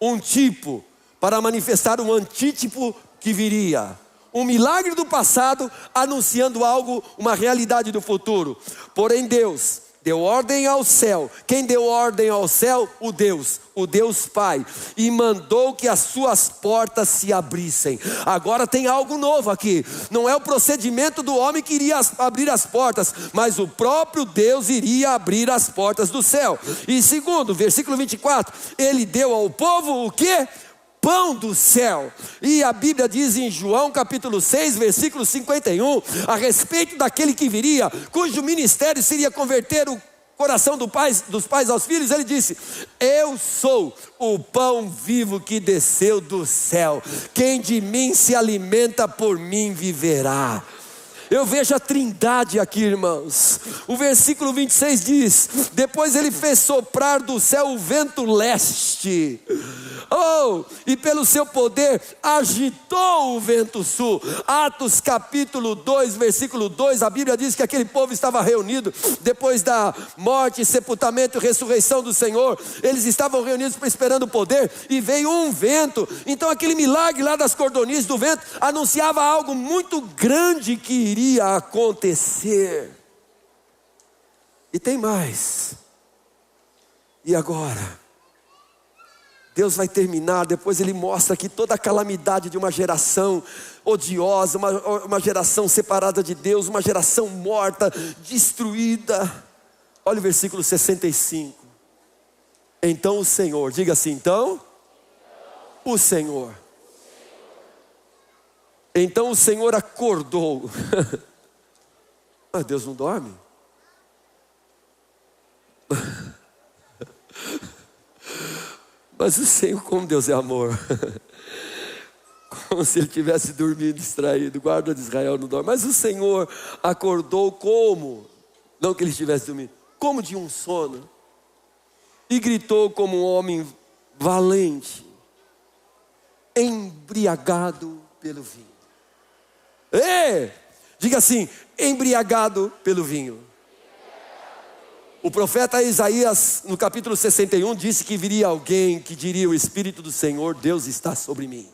um tipo para manifestar um antítipo que viria. Um milagre do passado anunciando algo, uma realidade do futuro. Porém Deus deu ordem ao céu. Quem deu ordem ao céu? O Deus Pai. E mandou que as suas portas se abrissem. Agora tem algo novo aqui. Não é o procedimento do homem que iria abrir as portas, mas o próprio Deus iria abrir as portas do céu. E segundo, versículo 24, Ele deu ao povo o quê? Pão do céu. E a Bíblia diz em João capítulo 6, versículo 51, a respeito daquele que viria, cujo ministério seria converter o coração dos pais aos filhos. Ele disse: eu sou o pão vivo que desceu do céu, quem de mim se alimenta, por mim viverá. Eu vejo a trindade aqui, irmãos. O versículo 26 diz: depois Ele fez soprar do céu o vento leste, e pelo seu poder agitou o vento sul. Atos capítulo 2, versículo 2, a Bíblia diz que aquele povo estava reunido depois da morte, sepultamento e ressurreição do Senhor. Eles estavam reunidos esperando o poder, e veio um vento. Então aquele milagre lá das cordonices do vento anunciava algo muito grande que iria acontecer. E tem mais. E agora? Deus vai terminar, depois Ele mostra aqui toda a calamidade de uma geração odiosa, uma geração separada de Deus, uma geração morta, destruída. Olha o versículo 65. Então o Senhor, diga assim, então o Senhor acordou. Mas Deus não dorme? Mas o Senhor, como Deus é amor, como se Ele tivesse dormido distraído. Guarda de Israel não dorme. Mas o Senhor acordou como? Não que Ele estivesse dormindo, como de um sono. E gritou como um homem valente, embriagado pelo vinho. Diga assim, embriagado pelo vinho. O profeta Isaías, no capítulo 61, disse que viria alguém que diria: o Espírito do Senhor, Deus está sobre mim.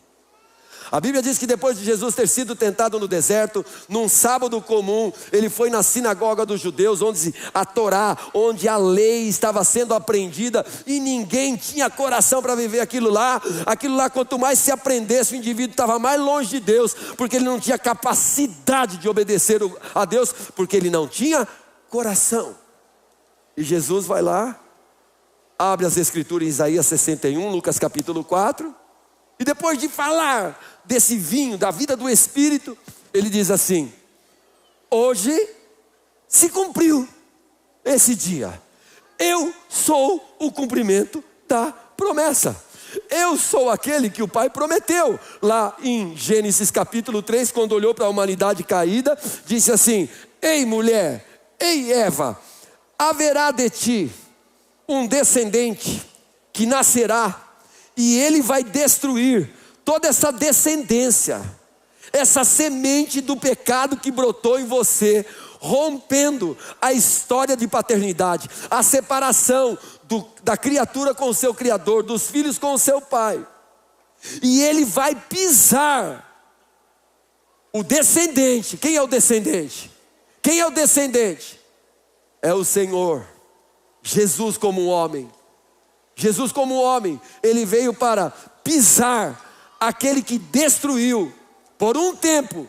A Bíblia diz que depois de Jesus ter sido tentado no deserto, num sábado comum, ele foi na sinagoga dos judeus, onde a Torá, onde a lei estava sendo aprendida, e ninguém tinha coração para viver aquilo lá. Aquilo lá, quanto mais se aprendesse, o indivíduo estava mais longe de Deus, porque ele não tinha capacidade de obedecer a Deus, porque ele não tinha coração. E Jesus vai lá, abre as escrituras em Isaías 61, Lucas capítulo 4, e depois de falar desse vinho, da vida do Espírito, ele diz assim: hoje se cumpriu esse dia. Eu sou o cumprimento da promessa. Eu sou aquele que o Pai prometeu. Lá em Gênesis capítulo 3, quando olhou para a humanidade caída, disse assim: ei mulher, ei Eva, haverá de ti um descendente que nascerá, e ele vai destruir toda essa descendência, essa semente do pecado que brotou em você, rompendo a história de paternidade, a separação da criatura com o seu Criador, dos filhos com o seu pai. E ele vai pisar o descendente. Quem é o descendente? Quem é o descendente? É o Senhor, Jesus como homem. Jesus como homem, ele veio para pisar aquele que destruiu por um tempo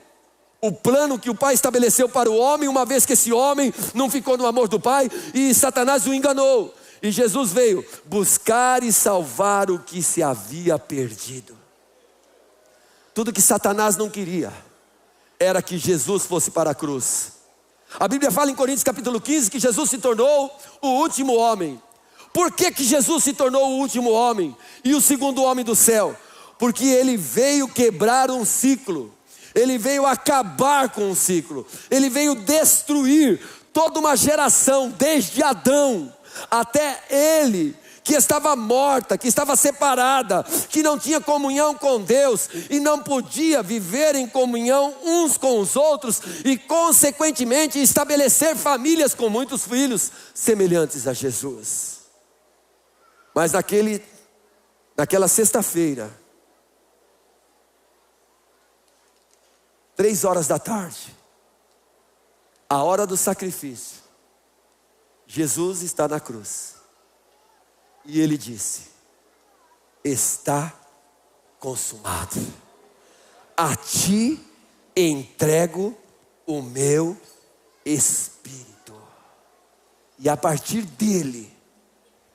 o plano que o Pai estabeleceu para o homem, uma vez que esse homem não ficou no amor do Pai e Satanás o enganou. E Jesus veio buscar e salvar o que se havia perdido. Tudo que Satanás não queria era que Jesus fosse para a cruz. A Bíblia fala em Coríntios capítulo 15 que Jesus se tornou o último homem. Por que Jesus se tornou o último homem e o segundo homem do céu? Porque ele veio quebrar um ciclo, ele veio acabar com um ciclo, ele veio destruir toda uma geração, desde Adão até ele, que estava morta, que estava separada, que não tinha comunhão com Deus e não podia viver em comunhão uns com os outros e consequentemente estabelecer famílias com muitos filhos semelhantes a Jesus. Mas naquela sexta-feira, 3 horas da tarde, a hora do sacrifício, Jesus está na cruz. E ele disse: está consumado. A ti entrego o meu espírito. E a partir dele,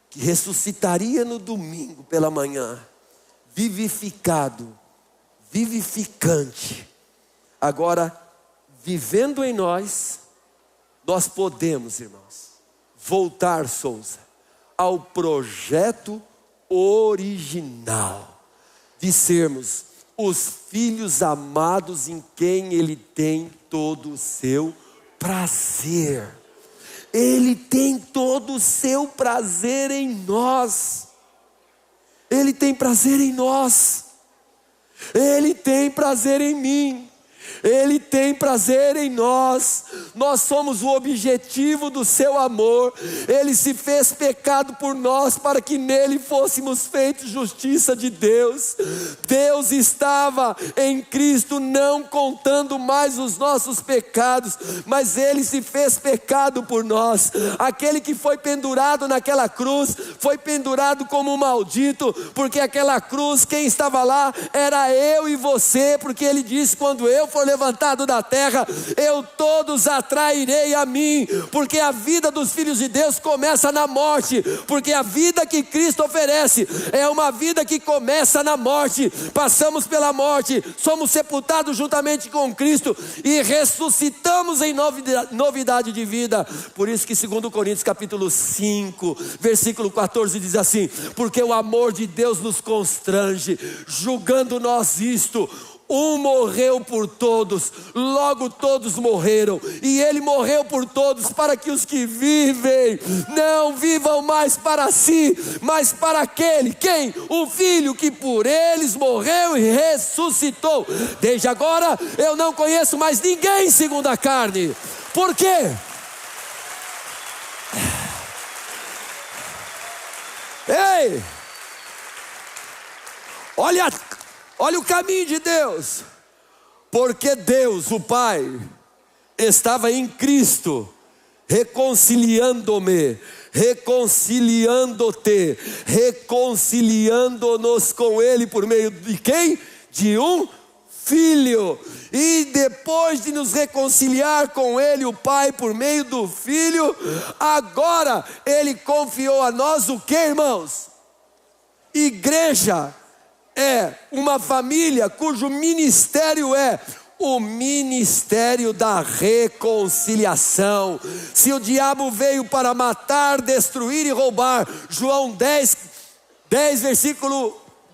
que ressuscitaria no domingo pela manhã, vivificado, vivificante, agora vivendo em nós, nós podemos, irmãos, voltar, Souza, ao projeto original de sermos os filhos amados em quem Ele tem todo o seu prazer. Ele tem todo o seu prazer em nós. Ele tem prazer em nós. Ele tem prazer em mim. Ele tem prazer em nós. Nós somos o objetivo do seu amor. Ele se fez pecado por nós para que nele fôssemos feitos justiça de Deus. Deus estava em Cristo não contando mais os nossos pecados, mas ele se fez pecado por nós. Aquele que foi pendurado naquela cruz foi pendurado como um maldito, porque aquela cruz, quem estava lá era eu e você, porque ele disse: quando eu for levantado da terra, eu todos atrairei a mim, porque a vida dos filhos de Deus começa na morte, porque a vida que Cristo oferece é uma vida que começa na morte. Passamos pela morte, somos sepultados juntamente com Cristo e ressuscitamos em novidade de vida. Por isso que 2 Coríntios capítulo 5, versículo 14 diz assim: porque o amor de Deus nos constrange, julgando nós isto: um morreu por todos, logo todos morreram, e ele morreu por todos, para que os que vivem não vivam mais para si, mas para aquele, quem? O Filho que por eles morreu e ressuscitou. Desde agora eu não conheço mais ninguém segundo a carne. Por quê? Ei! Olha o caminho de Deus. Porque Deus, o Pai, estava em Cristo, reconciliando-me, reconciliando-te, reconciliando-nos com Ele por meio de quem? De um Filho. E depois de nos reconciliar com Ele, o Pai, por meio do Filho, agora Ele confiou a nós o que, irmãos? Igreja é uma família cujo ministério é o ministério da reconciliação. Se o diabo veio para matar, destruir e roubar, João 10,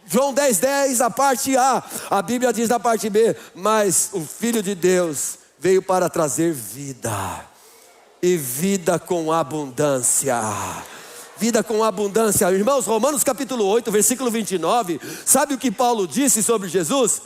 João 10, a parte A Bíblia diz na parte B, mas o Filho de Deus veio para trazer vida, e vida com abundância. Vida com abundância. Irmãos, Romanos capítulo 8, versículo 29, sabe o que Paulo disse sobre Jesus?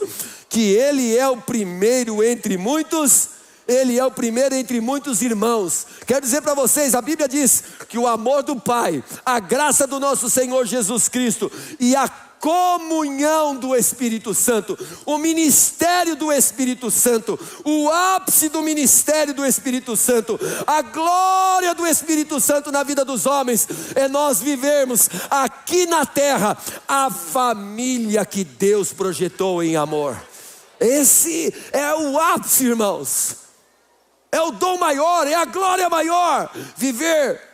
Que Ele é o primeiro entre muitos, Ele é o primeiro entre muitos irmãos. Quero dizer para vocês, a Bíblia diz que o amor do Pai, a graça do nosso Senhor Jesus Cristo e a comunhão do Espírito Santo, o ministério do Espírito Santo, o ápice do ministério do Espírito Santo, a glória do Espírito Santo na vida dos homens, é nós vivermos aqui na terra a família que Deus projetou em amor. Esse é o ápice, irmãos. É o dom maior, é a glória maior.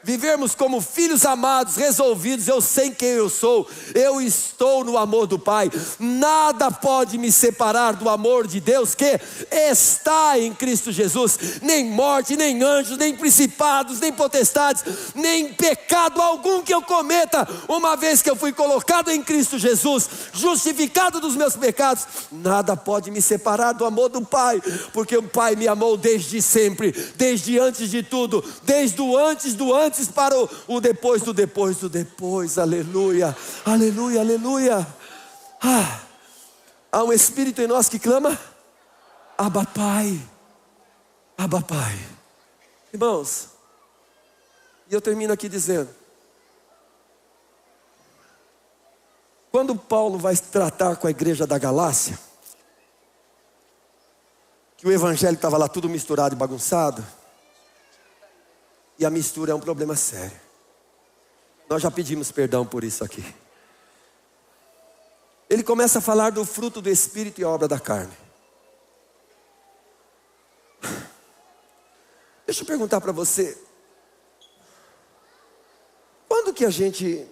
Vivermos como filhos amados, resolvidos. Eu sei quem eu sou, eu estou no amor do Pai. Nada pode me separar do amor de Deus que está em Cristo Jesus. Nem morte, nem anjos, nem principados, nem potestades, nem pecado algum que eu cometa. Uma vez que eu fui colocado em Cristo Jesus, justificado dos meus pecados, nada pode me separar do amor do Pai, porque o Pai me amou desde sempre, desde antes de tudo, desde o antes do antes para o depois do depois do depois. Aleluia, aleluia, aleluia. Há um Espírito em nós que clama: Abba Pai, Abba Pai. Irmãos, e eu termino aqui dizendo, quando Paulo vai tratar com a igreja da Galácia, que o evangelho estava lá tudo misturado e bagunçado, e a mistura é um problema sério. Nós já pedimos perdão por isso aqui. Ele começa a falar do fruto do Espírito e a obra da carne. Deixa eu perguntar para você, quando que a gente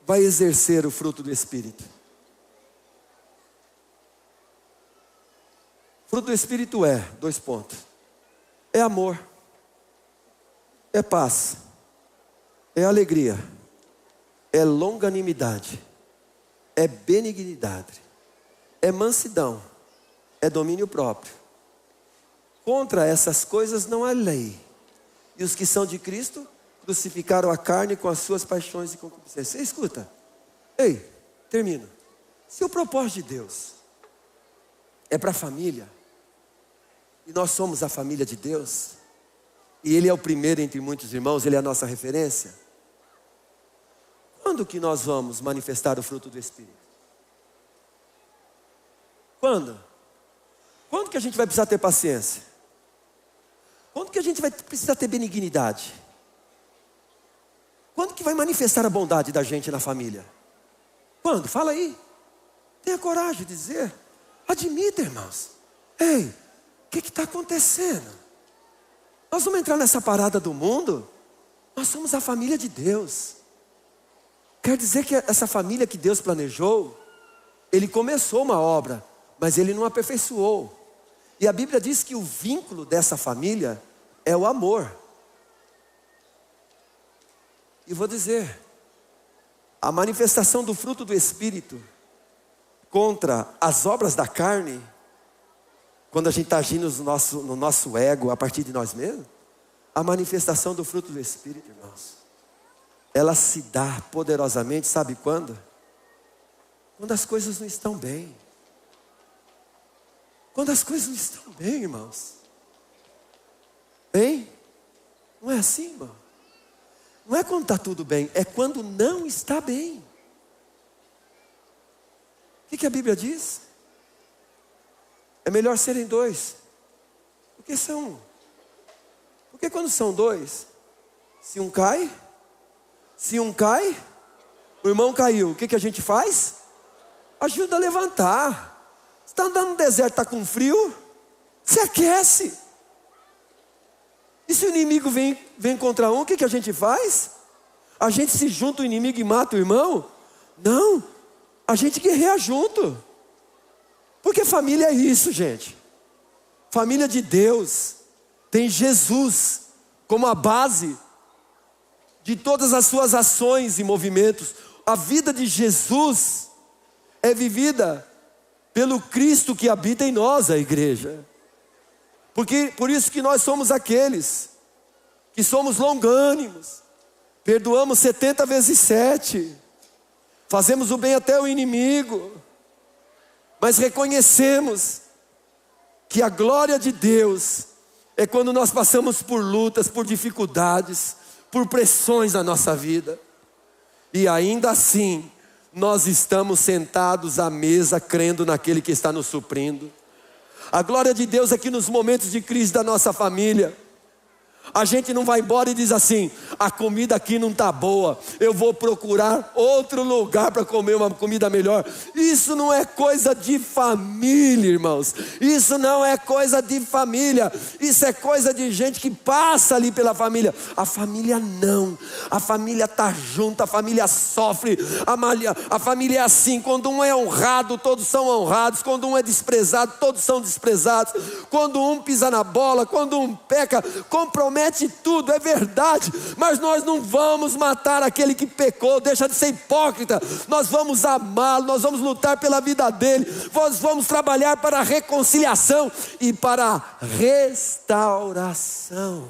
vai exercer o fruto do Espírito? Fruto do Espírito é, 2 pontos. É amor, é paz, é alegria, é longanimidade, é benignidade, é mansidão, é domínio próprio. Contra essas coisas não há lei. E os que são de Cristo crucificaram a carne com as suas paixões e concupiscências. Escuta, ei, termino. Se o propósito de Deus é para a família, e nós somos a família de Deus, e Ele é o primeiro entre muitos irmãos, Ele é a nossa referência, quando que nós vamos manifestar o fruto do Espírito? Quando? Quando que a gente vai precisar ter paciência? Quando que a gente vai precisar ter benignidade? Quando que vai manifestar a bondade da gente na família? Quando? Fala aí. Tenha coragem de dizer. Admita, irmãos. Ei, o que está acontecendo? Nós vamos entrar nessa parada do mundo? Nós somos a família de Deus. Quer dizer que essa família que Deus planejou, Ele começou uma obra, mas Ele não aperfeiçoou. E a Bíblia diz que o vínculo dessa família é o amor. E vou dizer, a manifestação do fruto do Espírito contra as obras da carne, quando a gente está agindo no nosso ego, a partir de nós mesmos, a manifestação do fruto do Espírito, irmãos, ela se dá poderosamente, sabe quando? Quando as coisas não estão bem. Quando as coisas não estão bem, irmãos. Bem? Não é assim, irmão? Não é quando está tudo bem, é quando não está bem. O que a Bíblia diz? É melhor serem dois do que ser um. Porque quando são dois, se um cai, o irmão caiu, o que a gente faz? Ajuda a levantar. Você está andando no deserto, está com frio, você aquece. E se o inimigo vem contra um, o que a gente faz? A gente se junta o inimigo e mata o irmão? Não, a gente guerreia junto. Porque família é isso, gente. Família de Deus tem Jesus como a base de todas as suas ações e movimentos. A vida de Jesus é vivida pelo Cristo que habita em nós, a igreja. Por isso que nós somos aqueles que somos longânimos, perdoamos 70 vezes 7, fazemos o bem até o inimigo, mas reconhecemos que a glória de Deus é quando nós passamos por lutas, por dificuldades, por pressões na nossa vida, e ainda assim nós estamos sentados à mesa crendo naquele que está nos suprindo. A glória de Deus é que nos momentos de crise da nossa família, a gente não vai embora e diz assim: a comida aqui não está boa, eu vou procurar outro lugar para comer uma comida melhor. Isso não é coisa de família, irmãos. Isso não é coisa de família. Isso é coisa de gente que passa ali pela família. A família não. A família está junto, a família sofre. A família é assim: quando um é honrado, todos são honrados. Quando um é desprezado, todos são desprezados. Quando um pisa na bola, quando um peca, compromete tudo, é verdade, mas nós não vamos matar aquele que pecou, deixa de ser hipócrita. Nós vamos amá-lo, nós vamos lutar pela vida dele, nós vamos trabalhar para a reconciliação e para a restauração,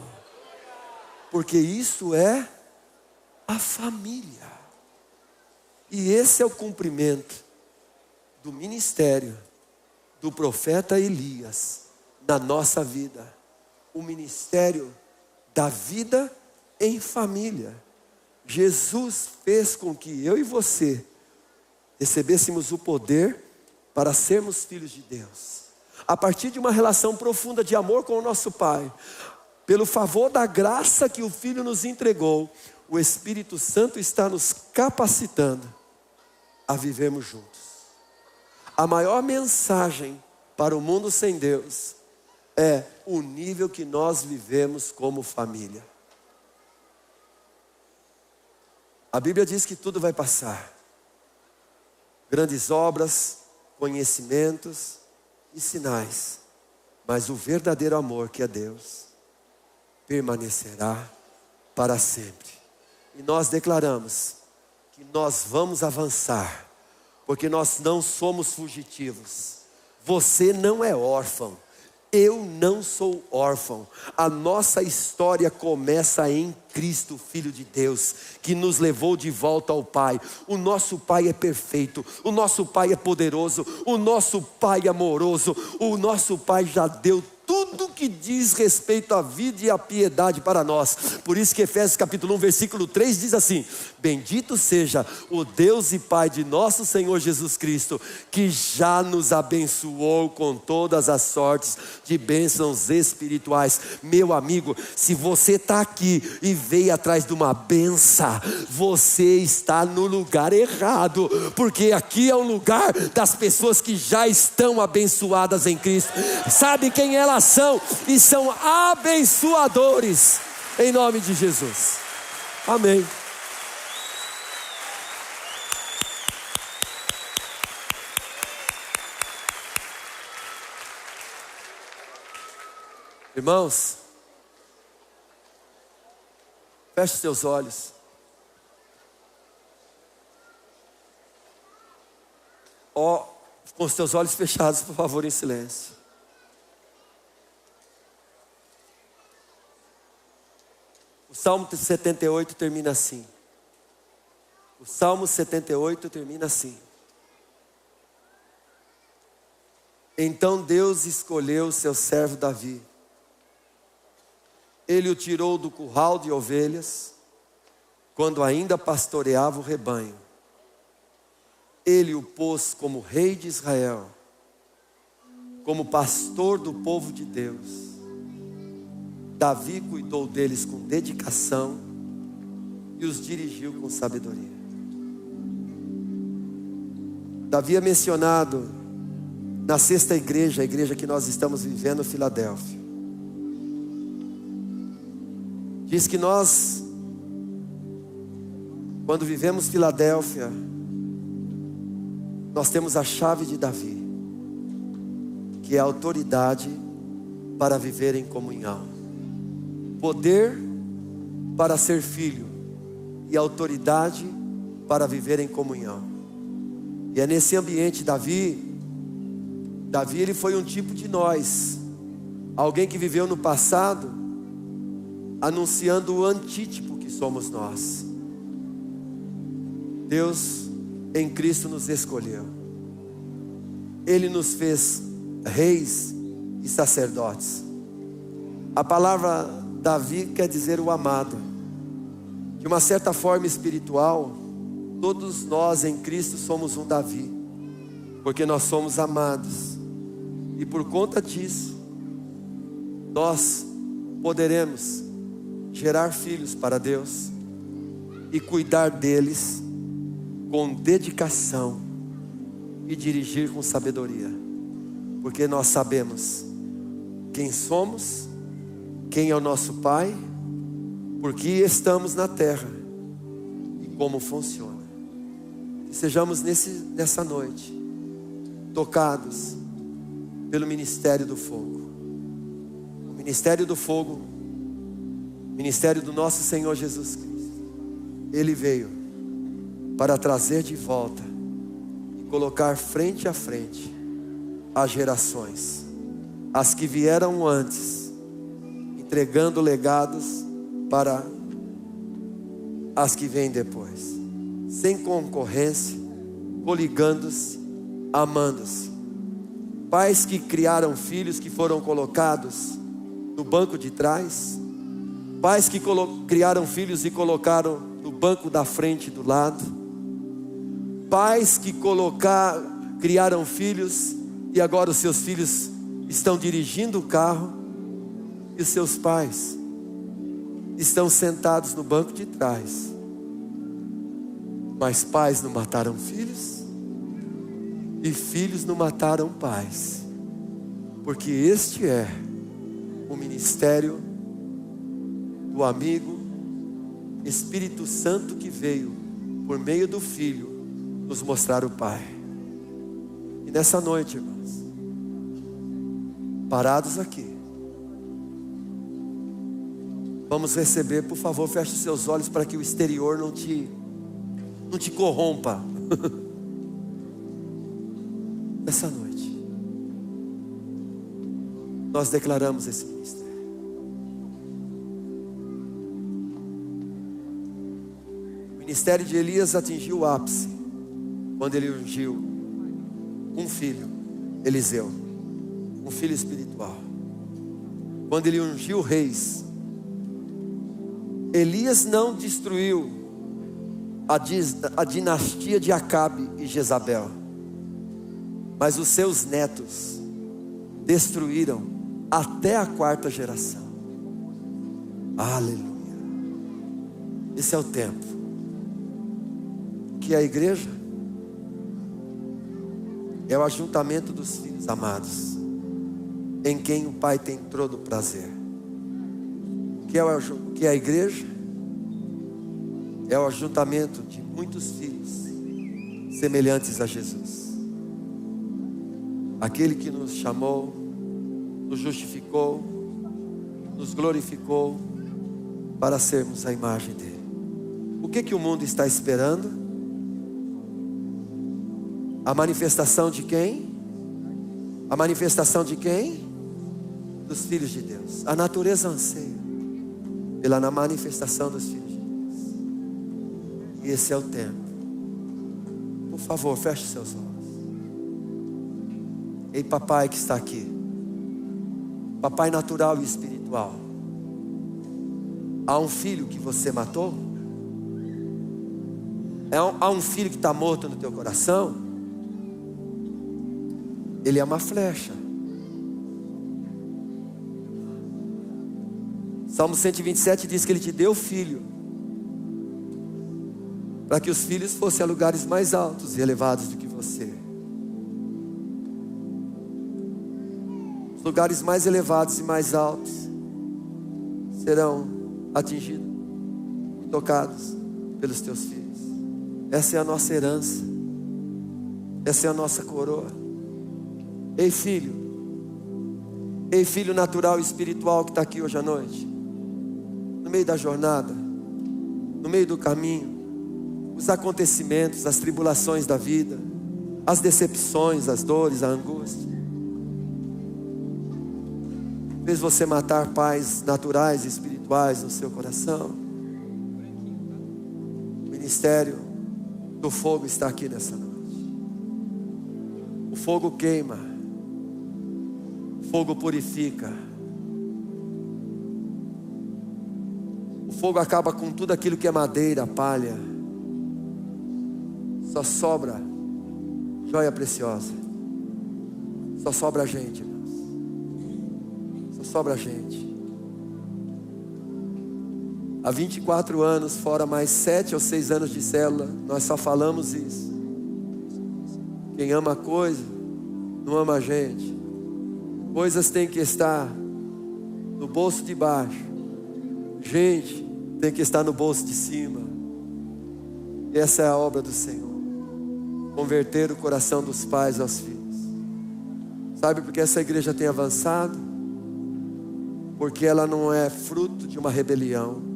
porque isso é a família. E esse é o cumprimento do ministério do profeta Elias na nossa vida, o ministério da vida em família. Jesus fez com que eu e você recebêssemos o poder para sermos filhos de Deus, a partir de uma relação profunda de amor com o nosso Pai. Pelo favor da graça que o Filho nos entregou, o Espírito Santo está nos capacitando a vivermos juntos. A maior mensagem para o mundo sem Deus é o nível que nós vivemos como família. A Bíblia diz que tudo vai passar. Grandes obras, conhecimentos e sinais. Mas o verdadeiro amor, que é Deus, permanecerá para sempre. E nós declaramos que nós vamos avançar, porque nós não somos fugitivos. Você não é órfão. Eu não sou órfão. A nossa história começa em Cristo, Filho de Deus, que nos levou de volta ao Pai. O nosso Pai é perfeito, o nosso Pai é poderoso, o nosso Pai é amoroso, o nosso Pai já deu tudo que diz respeito à vida e à piedade para nós. Por isso que Efésios capítulo 1, versículo 3 diz assim: bendito seja o Deus e Pai de nosso Senhor Jesus Cristo, que já nos abençoou com todas as sortes de bênçãos espirituais. Meu amigo, se você está aqui e veio atrás de uma benção, você está no lugar errado, porque aqui é um lugar das pessoas que já estão abençoadas em Cristo. Sabe quem elas são? E são abençoadores, em nome de Jesus. Amém. Irmãos, feche seus olhos. Com os teus olhos fechados, por favor, em silêncio. O Salmo 78 termina assim. O Salmo 78 termina assim. Então Deus escolheu o seu servo Davi. Ele o tirou do curral de ovelhas quando ainda pastoreava o rebanho, Ele o pôs como rei de Israel, como pastor do povo de Deus. Davi cuidou deles com dedicação e os dirigiu com sabedoria. Davi é mencionado na sexta igreja, a igreja que nós estamos vivendo, Filadélfia. Diz que nós, quando vivemos Filadélfia, nós temos a chave de Davi, que é a autoridade para viver em comunhão, poder para ser filho e autoridade para viver em comunhão. E é nesse ambiente Davi ele foi um tipo de nós, alguém que viveu no passado, anunciando o antítipo que somos nós. Deus em Cristo nos escolheu, Ele nos fez reis e sacerdotes. A palavra Davi quer dizer o amado. De uma certa forma espiritual, todos nós em Cristo somos um Davi, porque nós somos amados, e por conta disso nós poderemos gerar filhos para Deus e cuidar deles com dedicação e dirigir com sabedoria, porque nós sabemos quem somos, quem é o nosso Pai, por que estamos na terra e como funciona. Que sejamos nessa noite tocados pelo ministério do fogo. O ministério do fogo, ministério do nosso Senhor Jesus Cristo. Ele veio para trazer de volta e colocar frente a frente as gerações, as que vieram antes, entregando legados para as que vêm depois, sem concorrência, coligando-se, amando-se. Pais que criaram filhos que foram colocados no banco de trás, pais que criaram filhos e colocaram no banco da frente e do lado, pais que criaram filhos e agora os seus filhos estão dirigindo o carro e os seus pais estão sentados no banco de trás. Mas pais não mataram filhos e filhos não mataram pais, porque este é o ministério do amigo Espírito Santo que veio por meio do Filho nos mostrar o Pai. E nessa noite, irmãos, parados aqui, vamos receber, por favor, feche os seus olhos para que o exterior não te corrompa. Nessa noite, nós declaramos esse ministério. O ministério de Elias atingiu o ápice quando ele ungiu um filho, Eliseu, um filho espiritual. Quando ele ungiu reis, Elias não destruiu a dinastia de Acabe e Jezabel, mas os seus netos destruíram até a 4ª geração. Aleluia. Esse é o tempo que a igreja é o ajuntamento dos filhos amados, em quem o Pai tem todo o prazer. Que a igreja é o ajuntamento de muitos filhos semelhantes a Jesus, aquele que nos chamou, nos justificou, nos glorificou para sermos a imagem dele. O que o mundo está esperando? A manifestação de quem? A manifestação de quem? Dos filhos de Deus. A natureza anseia pela manifestação dos filhos de Deus. E esse é o tempo. Por favor, feche seus olhos. Ei, papai que está aqui, papai natural e espiritual, há um filho que você matou? Há um filho que está morto no teu coração, ele é uma flecha. Salmo 127 diz que ele te deu filho, para que os filhos fossem a lugares mais altos e elevados do que você. Os lugares mais elevados e mais altos serão atingidos e tocados pelos teus filhos. Essa é a nossa herança, essa é a nossa coroa. Ei filho natural e espiritual que está aqui hoje à noite, no meio da jornada, no meio do caminho, os acontecimentos, as tribulações da vida, as decepções, as dores, a angústia, fez você matar pais naturais e espirituais no seu coração. O ministério do fogo está aqui nessa noite. O fogo queima, o fogo purifica, o fogo acaba com tudo aquilo que é madeira, palha. Só sobra joia preciosa. Só sobra a gente, irmãos. Só sobra a gente. Há 24 anos, fora mais 7 ou 6 anos de célula, nós só falamos isso. Quem ama a coisa, não ama a gente. Coisas têm que estar no bolso de baixo. Gente tem que estar no bolso de cima. Essa é a obra do Senhor. Converter o coração dos pais aos filhos. Sabe por que essa igreja tem avançado? Porque ela não é fruto de uma rebelião.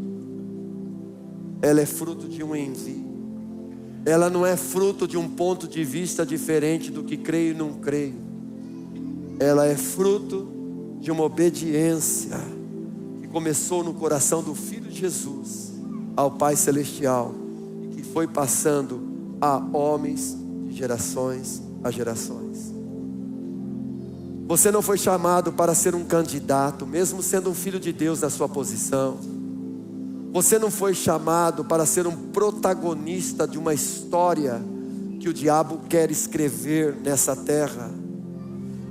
Ela é fruto de um envio. Ela não é fruto de um ponto de vista diferente do que creio e não creio. Ela é fruto de uma obediência que começou no coração do Filho de Jesus ao Pai Celestial e que foi passando a homens de gerações a gerações. Você não foi chamado para ser um candidato, mesmo sendo um filho de Deus na sua posição. Você não foi chamado para ser um protagonista de uma história que o diabo quer escrever nessa terra.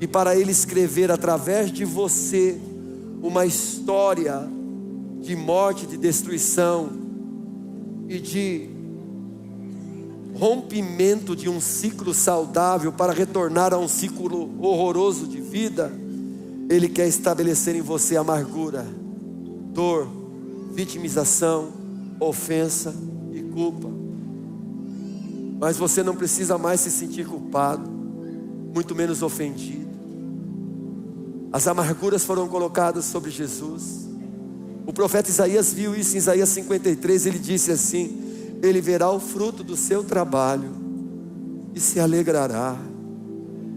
E para ele escrever através de você uma história de morte, de destruição e de rompimento de um ciclo saudável para retornar a um ciclo horroroso de vida, ele quer estabelecer em você amargura, dor, vitimização, ofensa e culpa. Mas você não precisa mais se sentir culpado, muito menos ofendido. As amarguras foram colocadas sobre Jesus. O profeta Isaías viu isso em Isaías 53. Ele disse assim: ele verá o fruto do seu trabalho e se alegrará.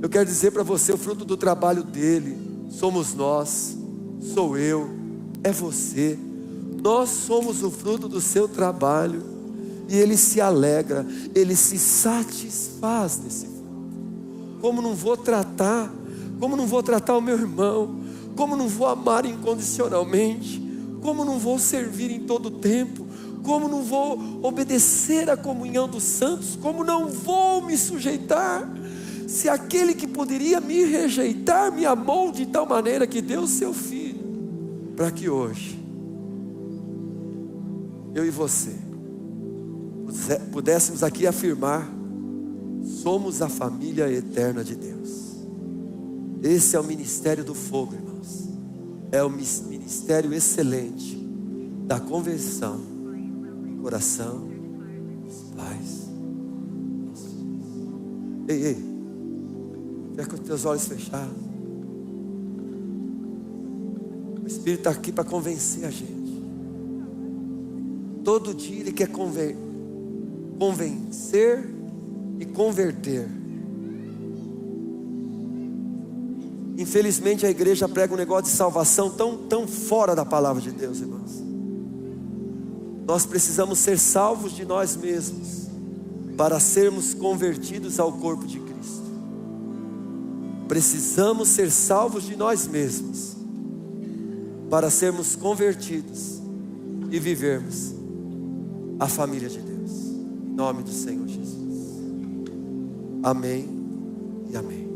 Eu quero dizer para você, o fruto do trabalho dele somos nós, sou eu, é você. Nós somos o fruto do seu trabalho e ele se alegra, ele se satisfaz desse fruto. Como não vou tratar o meu irmão? Como não vou amar incondicionalmente? Como não vou servir em todo tempo? Como não vou obedecer à comunhão dos santos? Como não vou me sujeitar? Se aquele que poderia me rejeitar me amou de tal maneira que deu o seu filho, para que hoje eu e você pudéssemos aqui afirmar: somos a família eterna de Deus. Esse é o ministério do fogo, irmãos. É o ministério excelente da conversão do coração dos pais. Ei, fica com os teus olhos fechados. O Espírito está aqui para convencer a gente. Todo dia Ele quer convencer e converter. Infelizmente a igreja prega um negócio de salvação tão fora da palavra de Deus, irmãos. Nós precisamos ser salvos de nós mesmos para sermos convertidos ao corpo de Cristo. Precisamos ser salvos de nós mesmos para sermos convertidos e vivermos a família de Deus. Em nome do Senhor Jesus. Amém e amém.